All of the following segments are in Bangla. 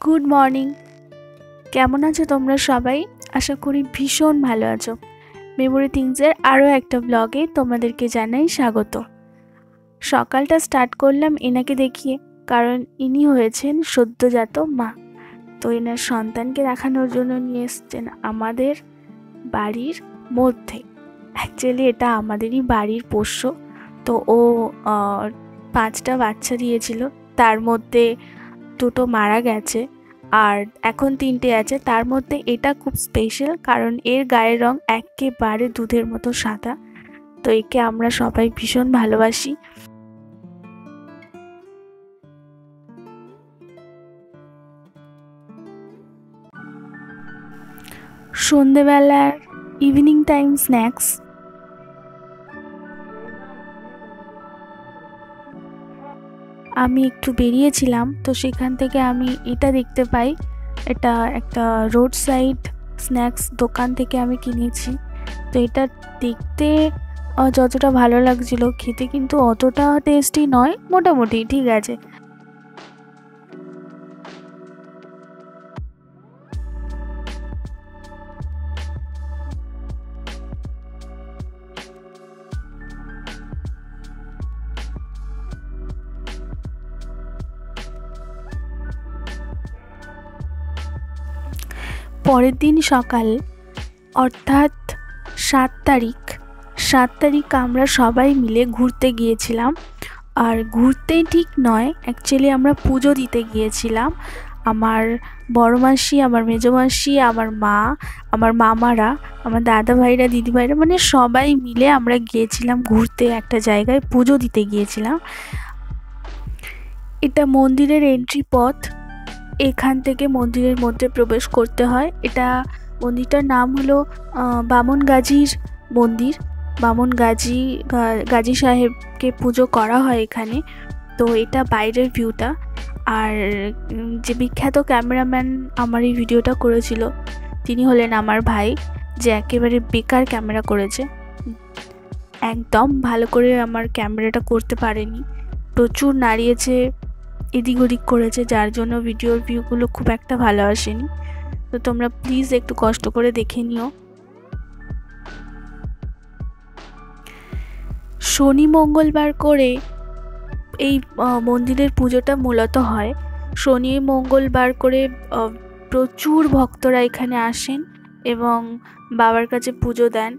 Good morning. কেমন আছো তোমরা সবাই? আশা করি ভীষণ ভালো আছো। মেমোরি থিংসের আরও একটা ব্লগে তোমাদেরকে জানাই স্বাগত। সকালটা স্টার্ট করলাম এনাকে দেখিয়ে, কারণ ইনি হয়েছেন সদ্যজাত মা। তো এনার সন্তানকে দেখানোর জন্য নিয়ে এসছেন আমাদের বাড়ির মধ্যে। অ্যাকচুয়ালি এটা আমাদেরই বাড়ির পোষ্য। তো ও 5টা বাচ্চা দিয়েছিল, তার মধ্যে 2টো মারা গেছে আর এখন 3টে আছে। তার মধ্যে এটা খুব স্পেশাল, কারণ এর গায়ের রং একেবারে দুধের মতো সাদা। তো একে আমরা সবাই ভীষণ ভালোবাসি। সন্ধেবেলার ইভিনিং টাইম স্ন্যাক্স। আমি একটু বেরিয়েছিলাম, তো সেখান থেকে আমি এটা দেখতে পাই। এটা একটা রোড সাইড স্ন্যাক্স দোকান থেকে আমি কিনেছি। তো এটা দেখতে যতটা ভালো লাগছিল, খেতে কিন্তু অতটা টেস্টি নয়, মোটামুটি ঠিক আছে। পরের দিন সকাল, অর্থাৎ 7 তারিখ আমরা সবাই মিলে ঘুরতে গিয়েছিলাম। আর ঘুরতে ঠিক নয়, অ্যাকচুয়ালি আমরা পুজো দিতে গিয়েছিলাম। আমার বড় মাসি, আমার মেজো মাসি, আমার মা, আমার মামারা, আমার দাদা ভাইরা, দিদি ভাইরা, মানে সবাই মিলে আমরা গিয়েছিলাম ঘুরতে, একটা জায়গায় পুজো দিতে গিয়েছিলাম। এটা মন্দিরের এন্ট্রি পথ। এখান থেকে মন্দিরের মধ্যে প্রবেশ করতে হয়। এটা মন্দিরটার নাম হলো বামন গাজীর মন্দির। বামন গাজী সাহেবকে পুজো করা হয় এখানে। তো এটা বাইরের ভিউটা। আর যে বিখ্যাত ক্যামেরাম্যান আমার এই ভিডিওটা করেছিল, তিনি হলেন আমার ভাই, যে একেবারে বেকার ক্যামেরা করেছে। একদম ভালো করে আমার ক্যামেরাটা করতে পারেনি, প্রচুর নাড়িয়েছে, এদিক ওদিক করেছে, যার জন্য ভিডিওর ভিউগুলো খুব একটা ভালো আসেনি। তো তোমরা প্লিজ একটু কষ্ট করে দেখে নিও। শনি মঙ্গলবার করে এই মন্দিরের পুজোটা মূলত হয়। শনি মঙ্গলবার করে প্রচুর ভক্তরা এখানে আসেন এবং বাবার কাছে পুজো দেন।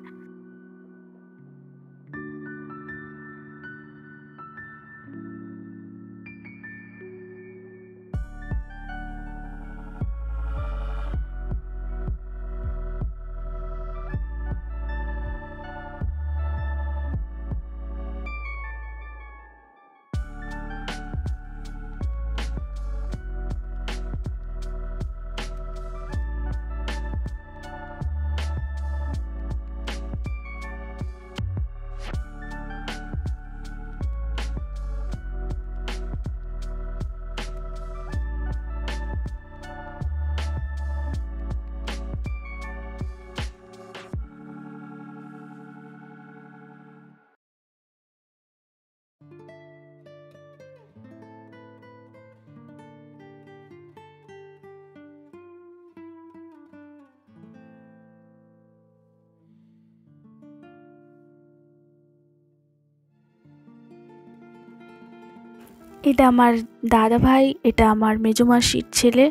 এটা আমার দাদা ভাই, এটা আমার মেজো মাসির ছেলে।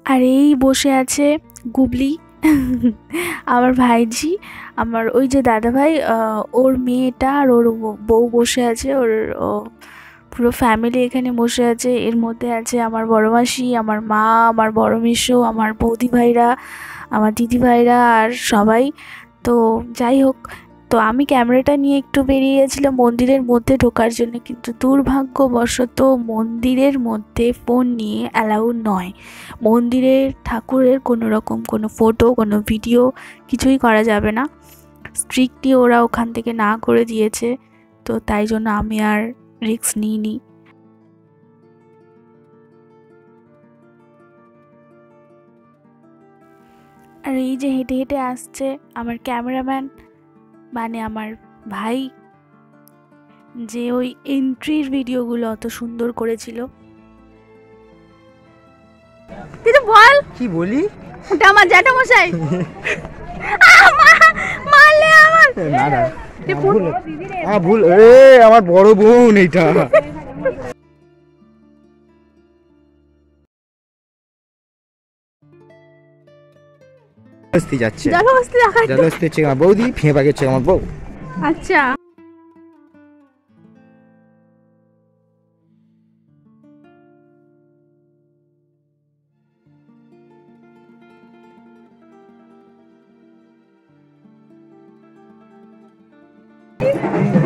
আর এই বসে আছে গুবলি, আমার ভাইজি। আমার ওই যে দাদা ভাই, ওর মেয়েটা আর ওর বউ বসে আছে। ওর পুরো ফ্যামিলি এখানে বসে আছে। এর মধ্যে আছে আমার বড় মাসি, আমার মা, আমার বড় মেসো, আমার বৌদি ভাইরা, আমার দিদি ভাইরা আর সবাই। তো যাই হোক, তো আমি ক্যামেরাটা নিয়ে একটু বেরিয়ে গেছিলাম মন্দিরের মধ্যে ঢোকার জন্য, কিন্তু দুর্ভাগ্যবশত মন্দিরের মধ্যে ফোন নিয়ে অ্যালাউ নয়। মন্দিরের ঠাকুরের কোনো রকম কোনো ফটো, কোনো ভিডিও কিছুই করা যাবে না, স্ট্রিক্টলি ওরা ওখান থেকে না করে দিয়েছে। তো তাই জন্য আমি আর রিস্ক নিইনি। আর এই যে হেঁটে হেঁটে আসছে আমার ক্যামেরাম্যান, মানে আমার ভাই, যে ওই এন্ট্রির ভিডিওগুলো অত সুন্দর করেছিল। কিছু বল। কি বলি? ওটা আমার জ্যাঠামশাই। মারলে আমার। না না ভুল, আমার বড় বোন এইটা। যাচ্ছে আমার বৌদি, ফেঁপা গেছে আমার বউ। আচ্ছা,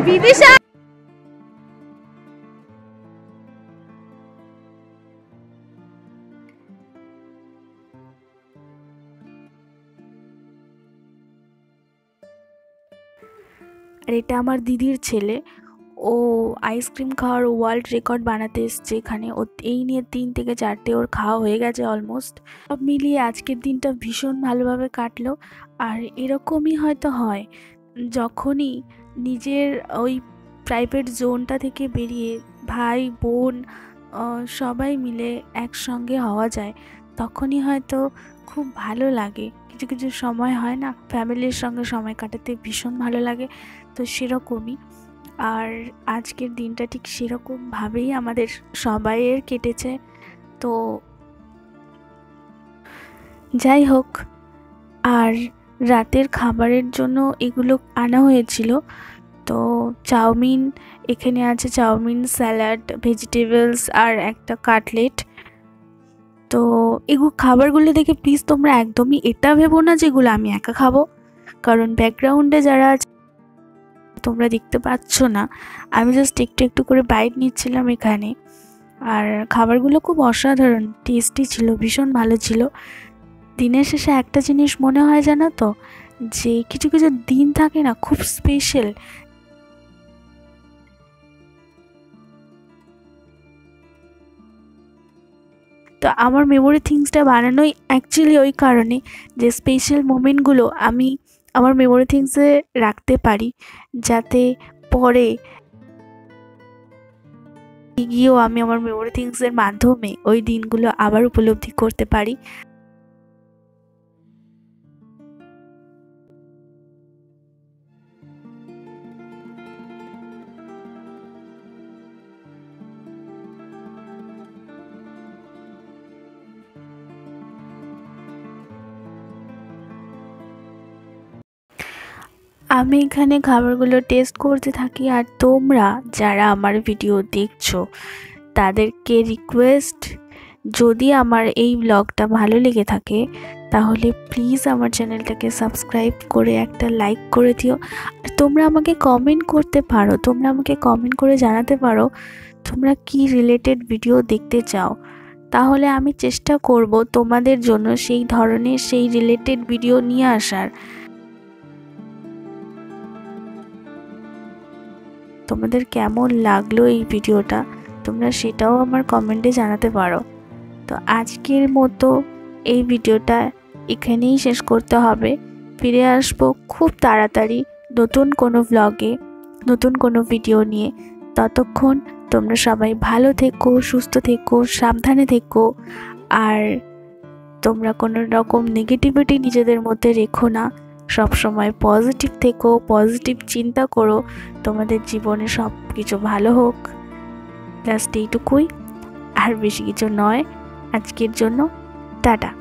বিদিশা আর এটা আমার দিদির ছেলে। ও আইসক্রিম খাওয়ার ওয়ার্ল্ড রেকর্ড বানাতে এসছে এখানে। ও এই নিয়ে 3 থেকে 4টে ওর খাওয়া হয়ে গেছে অলমোস্ট। সব মিলিয়ে আজকের দিনটা ভীষণ ভালোভাবে কাটলো। আর এরকমই হয়তো হয়, যখনই নিজের ওই প্রাইভেট জোনটা থেকে বেরিয়ে ভাই বোন সবাই মিলে একসঙ্গে হওয়া যায়, তখনই হয়তো খুব ভালো লাগে। কিছু কিছু সময় হয় না, ফ্যামিলির সঙ্গে সময় কাটাতে ভীষণ ভালো লাগে। তো সেরকমই, আর আজকের দিনটা ঠিক সেরকমভাবেই আমাদের সবাইয়ের কেটেছে। তো যাই হোক, আর রাতের খাবারের জন্য এগুলো আনা হয়েছিল। তো চাউমিন, এখানে আছে চাউমিন, স্যালাড, ভেজিটেবলস আর একটা কাটলেট। তো এগুলো খাবারগুলো দেখে প্লিজ তোমরা একদমই এটা ভেবো না যেগুলো আমি একা খাবো, কারণ ব্যাকগ্রাউন্ডে যারা আছে তোমরা দেখতে পাচ্ছ না, আমি জাস্ট একটু একটু করে বাইট নিচ্ছিলাম এখানে। আর খাবারগুলো খুব অসাধারণ টেস্টি ছিল, ভীষণ ভালো ছিল। দিনের শেষে একটা জিনিস মনে হয় জানো তো, যে কিছু কিছু দিন থাকে না খুব স্পেশাল। তো আমার মেমোরি থিংসটা বানানোই অ্যাকচুয়ালি ওই কারণে, যে স্পেশাল মোমেন্টগুলো আমি আমার মেমোরি থিংসে রাখতে পারি, যাতে পরে গিয়েও আমি আমার মেমোরি থিংসের মাধ্যমে ওই দিনগুলো আবার উপলব্ধি করতে পারি। আমি এখানে খাবারগুলো টেস্ট করতে থাকি, আর তোমরা যারা আমার ভিডিও দেখছো তাদেরকে রিকোয়েস্ট, যদি আমার এই ব্লগটা ভালো লেগে থাকে তাহলে প্লিজ আমার চ্যানেলটাকে সাবস্ক্রাইব করে একটা লাইক করে দিও। আর তোমরা আমাকে কমেন্ট করতে পারো, তোমরা আমাকে কমেন্ট করে জানাতে পারো তোমরা কি রিলেটেড ভিডিও দেখতে চাও, তাহলে আমি চেষ্টা করব তোমাদের জন্য সেই ধরনের, সেই রিলেটেড ভিডিও নিয়ে আসার। তোমাদের কেমন লাগলো এই ভিডিওটা তোমরা সেটাও আমার কমেন্টে জানাতে পারো। তো আজকের মতো এই ভিডিওটা এখানেই শেষ করতে হবে। ফিরে আসবো খুব তাড়াতাড়ি নতুন কোনো ব্লগে, নতুন কোনো ভিডিও নিয়ে। ততক্ষণ তোমরা সবাই ভালো থেকো, সুস্থ থেকো, সাবধানে থেকো। আর তোমরা কোনো রকম নেগেটিভিটি নিজেদের মধ্যে রেখো না, সব সময় পজিটিভ থেকো, পজিটিভ চিন্তা করো, তোমাদের জীবনে সব কিছু ভালো হোক। জাস্ট এইটুকুই, আর বেশি কিছু নয় আজকের জন্য। টাটা।